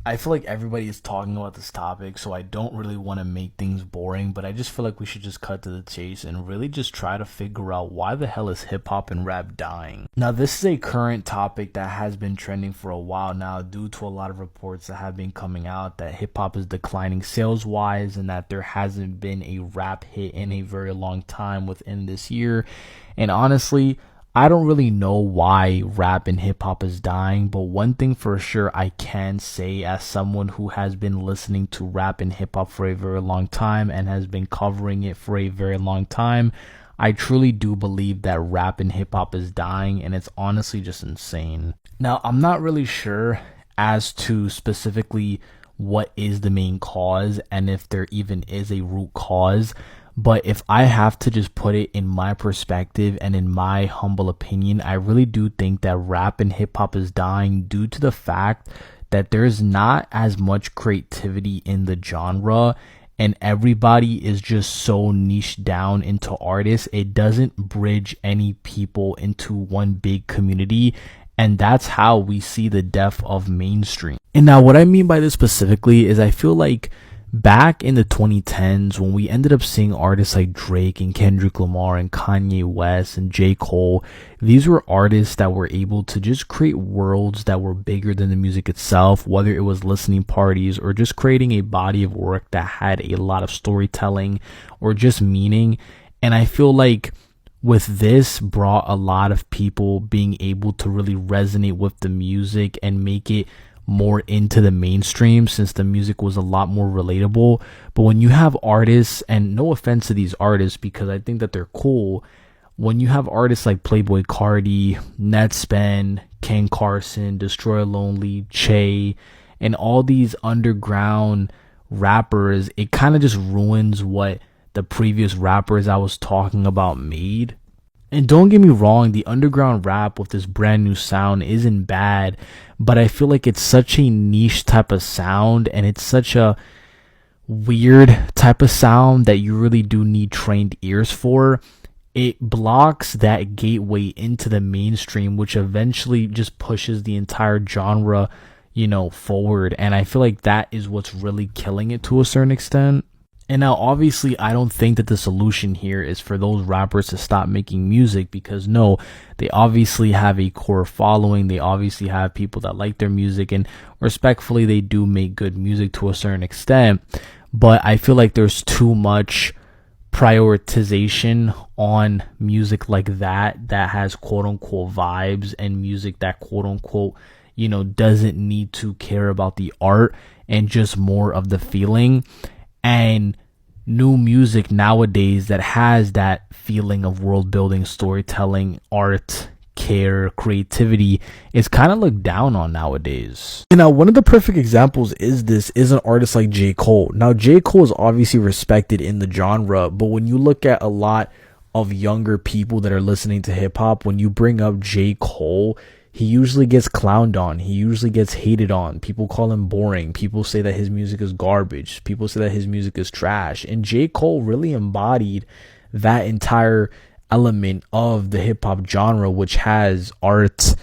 I feel like everybody is talking about this topic, so I don't really want to make things boring, but I just feel like we should just cut to the chase and really just try to figure out why the hell is hip hop and rap dying. Now, this is a current topic that has been trending for a while now due to a lot of reports that have been coming out that hip hop is declining sales wise and that there hasn't been a rap hit in a very long time within this year. And honestly, I don't really know why rap and hip hop is dying, but one thing for sure I can say as someone who has been listening to rap and hip hop for a very long time and has been covering it for a very long time, I truly do believe that rap and hip hop is dying, and it's honestly just insane. Now, I'm not really sure as to specifically what is the main cause and if there even is a root cause. But if I have to just put it in my perspective and in my humble opinion, I really do think that rap and hip hop is dying due to the fact that there's not as much creativity in the genre and everybody is just so niched down into artists. It doesn't bridge any people into one big community. And that's how we see the death of mainstream. And now what I mean by this specifically is I feel like back in the 2010s, when we ended up seeing artists like Drake and Kendrick Lamar and Kanye West and J. Cole, these were artists that were able to just create worlds that were bigger than the music itself, whether it was listening parties or just creating a body of work that had a lot of storytelling or just meaning. And I feel like with this brought a lot of people being able to really resonate with the music and make it more into the mainstream since the music was a lot more relatable. But when you have artists, and no offense to these artists because I think that they're cool, when you have artists like Playboi Carti, Netspend, Ken Carson, Destroy Lonely, Che, and all these underground rappers, it kind of just ruins what the previous rappers I was talking about made. And don't get me wrong, the underground rap with this brand new sound isn't bad, but I feel like it's such a niche type of sound and it's such a weird type of sound that you really do need trained ears for. It blocks that gateway into the mainstream, which eventually just pushes the entire genre, forward. And I feel like that is what's really killing it to a certain extent. And now, obviously, I don't think that the solution here is for those rappers to stop making music because, no, they obviously have a core following. They obviously have people that like their music, and respectfully, they do make good music to a certain extent. But I feel like there's too much prioritization on music like that has quote-unquote vibes and music that quote-unquote, doesn't need to care about the art and just more of the feeling. And new music nowadays that has that feeling of world building, storytelling, art, care, creativity is kind of looked down on nowadays. And now one of the perfect examples is an artist like J. Cole. Now J. Cole is obviously respected in the genre, but when you look at a lot of younger people that are listening to hip hop, when you bring up J. Cole, he usually gets clowned on. He usually gets hated on. People call him boring. People say that his music is garbage. People say that his music is trash. And J. Cole really embodied that entire element of the hip hop genre, which has art,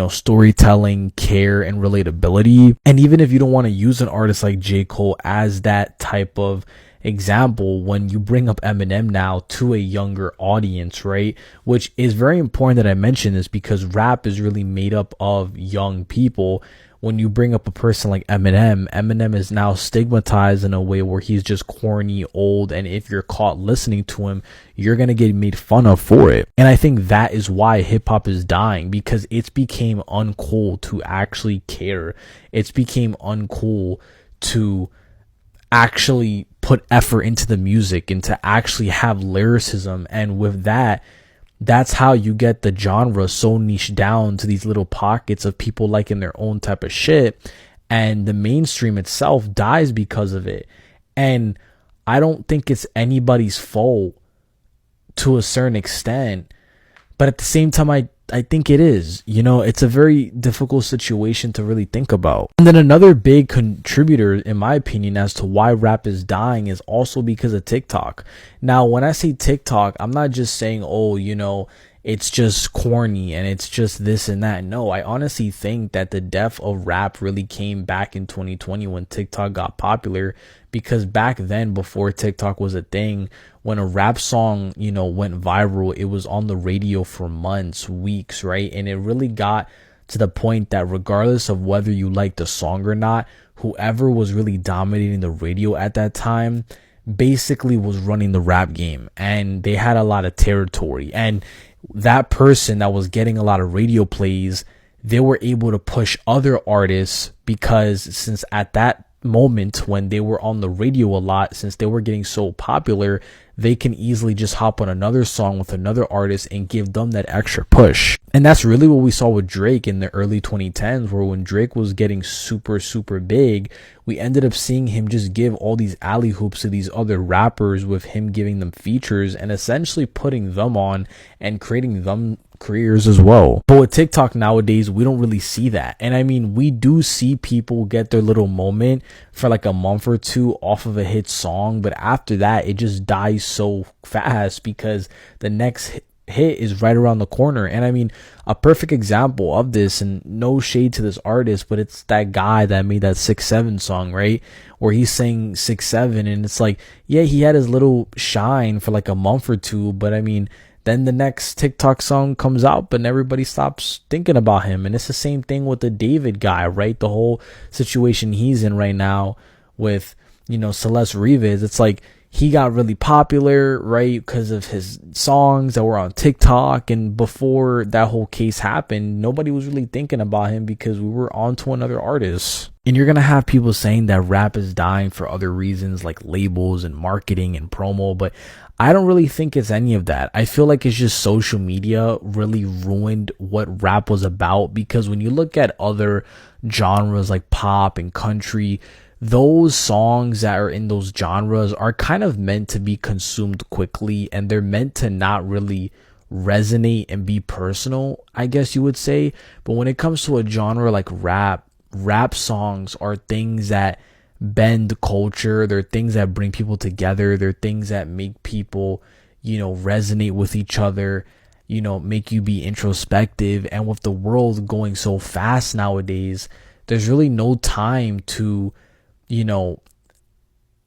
storytelling, care, and relatability. And even if you don't want to use an artist like J. Cole as that type of example, when you bring up Eminem now to a younger audience, right, which is very important that I mention this because rap is really made up of young people. When you bring up a person like Eminem is now stigmatized in a way where he's just corny, old, and if you're caught listening to him, you're going to get made fun of for it. And I think that is why hip hop is dying, because it's became uncool to actually care. It's became uncool to actually put effort into the music and to actually have lyricism. And with that, that's how you get the genre so niche down to these little pockets of people liking their own type of shit, and the mainstream itself dies because of it. And I don't think it's anybody's fault to a certain extent, but at the same time, I think it is. It's a very difficult situation to really think about. And then another big contributor, in my opinion, as to why rap is dying is also because of TikTok. Now, when I say TikTok, I'm not just saying, it's just corny and it's just this and that. No, I honestly think that the death of rap really came back in 2020 when TikTok got popular, because back then, before TikTok was a thing, when a rap song, went viral, it was on the radio for months, weeks, right? And it really got to the point that regardless of whether you liked the song or not, whoever was really dominating the radio at that time basically was running the rap game, and they had a lot of territory. And that person that was getting a lot of radio plays, they were able to push other artists, because since at that moment when they were on the radio a lot, since they were getting so popular, they can easily just hop on another song with another artist and give them that extra push. And that's really what we saw with Drake in the early 2010s, where when Drake was getting super, super big, we ended up seeing him just give all these alley hoops to these other rappers, with him giving them features and essentially putting them on and creating them careers as well. But with TikTok nowadays, we don't really see that. And I mean, we do see people get their little moment for like a month or two off of a hit song, but after that it just dies so fast because the next hit is right around the corner. And I mean, a perfect example of this, and no shade to this artist, but it's that guy that made that 6-7 song, right, where he's saying 6-7, and it's like, yeah, he had his little shine for like a month or two, but I mean, then the next TikTok song comes out, but everybody stops thinking about him. And it's the same thing with the David guy, right? The whole situation he's in right now with, Celeste Rivas. It's like he got really popular, right, because of his songs that were on TikTok. And before that whole case happened, nobody was really thinking about him because we were on to another artist. And you're going to have people saying that rap is dying for other reasons like labels and marketing and promo, but I don't really think it's any of that. I feel like it's just social media really ruined what rap was about, because when you look at other genres like pop and country, those songs that are in those genres are kind of meant to be consumed quickly, and they're meant to not really resonate and be personal, I guess you would say. But when it comes to a genre like rap songs are things that bend culture. They're things that bring people together. They're things that make people, resonate with each other, make you be introspective. And with the world going so fast nowadays, there's really no time to,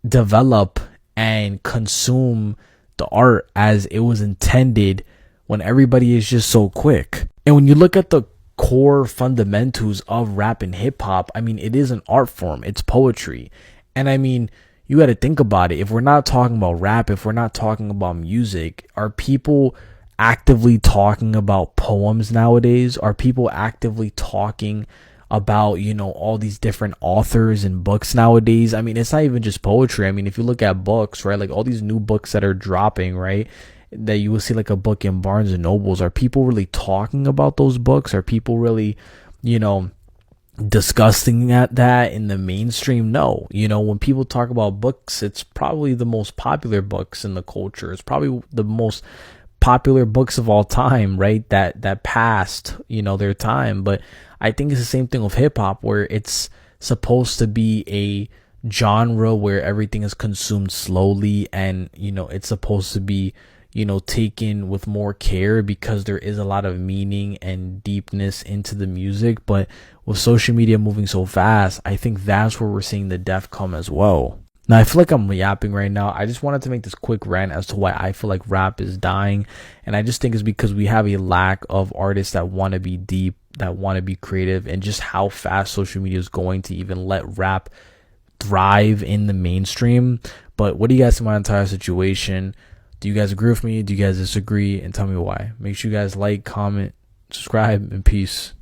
develop and consume the art as it was intended when everybody is just so quick. And when you look at the core fundamentals of rap and hip hop, I mean, it is an art form. It's poetry. And I mean, you got to think about it. If we're not talking about rap, if we're not talking about music, are people actively talking about poems nowadays? Are people actively talking about, all these different authors and books nowadays? I mean, it's not even just poetry. I mean, if you look at books, right, like all these new books that are dropping, right, that you will see like a book in Barnes and Nobles, are people really talking about those books? Are people really, discussing that in the mainstream? No. When people talk about books, it's probably the most popular books in the culture. It's probably the most popular books of all time, right? That passed, their time. But I think it's the same thing with hip hop, where it's supposed to be a genre where everything is consumed slowly, and it's supposed to be taken with more care, because there is a lot of meaning and deepness into the music. But with social media moving so fast, I think that's where we're seeing the death come as well. Now, I feel like I'm yapping right now. I just wanted to make this quick rant as to why I feel like rap is dying. And I just think it's because we have a lack of artists that want to be deep, that want to be creative, and just how fast social media is going to even let rap thrive in the mainstream. But what do you guys think about the entire situation? Do you guys agree with me? Do you guys disagree? And tell me why. Make sure you guys like, comment, subscribe, and peace.